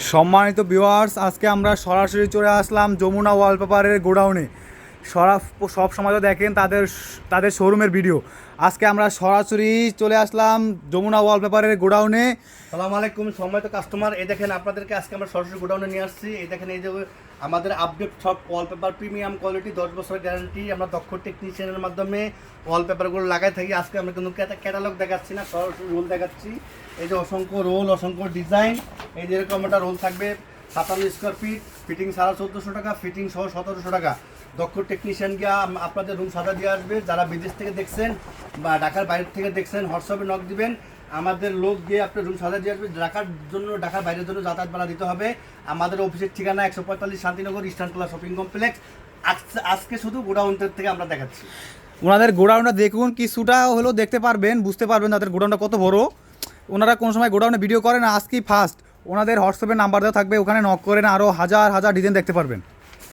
সম্মানিত ভিউয়ার্স, আজকে আমরা সরাসরি চলে আসলাম যমুনা ওয়ালপেপারের গোডাউনে। সব সময় তো দেখেন তাদের শোরুমের ভিডিও। আজকে আমরা সরাসরি চলে আসলাম যমুনা ওয়ালপেপারের গোডাউনে। সালাম আলাইকুম সম্মানিত কাস্টমার, এই দেখেন আপনাদেরকে আজকে আমরা সরাসরি গোডাউনে নিয়ে আসছি। এই দেখেন এই যে আমাদের আপডেট সব ওয়ালপেপার প্রিমিয়াম কোয়ালিটি 10 বছরের গ্যারান্টি। আমরা দক্ষ টেকনিশিয়ানের মাধ্যমে ওয়ালপেপারগুলো লাগাই থাকি। আজকে আমরা কিন্তু ক্যাটালগ দেখাচ্ছি না, সরাসরি রোল দেখাচ্ছি। এই যে অসংখ্য রোল, অসংখ্য ডিজাইন। এই যে এরকম একটা রোল থাকবে 57 স্কোয়ার ফিট, ফিটিং 1450 টাকা, ফিটিং সহ 1700 টাকা। দক্ষ টেকনিশিয়ান গিয়ে আপনাদের রুম সাজা দিয়ে আসবে। যারা বিদেশ থেকে দেখছেন বা ঢাকার বাইরে থেকে দেখছেন, হোয়াটসঅ্যাপে নক দিবেন, আমাদের লোক গিয়ে আপনার রুম সাজা দিয়ে আসবে। ঢাকার বাইরের জন্য যাতায়াত ভাড়া দিতে হবে। আমাদের অফিসের ঠিকানা 145 শান্তিনগর ইস্টার্ন শপিং কমপ্লেক্স। আজকে শুধু গোডাউনটার থেকে আমরা দেখাচ্ছি। ওনাদের গোডাউনটা দেখুন, কিছুটা হলেও দেখতে পারবেন, বুঝতে পারবেন তাদের গোডাউনটা কত বড়। ওনারা কোনো সময় গোডাউনে ভিডিও করেন না, আজকেই ফার্স্ট। ওনাদের হোয়াটসঅ্যাপে নাম্বার দেওয়া থাকবে, ওখানে নক করেন, আরও হাজার হাজার ডিজাইন দেখতে পারবেন।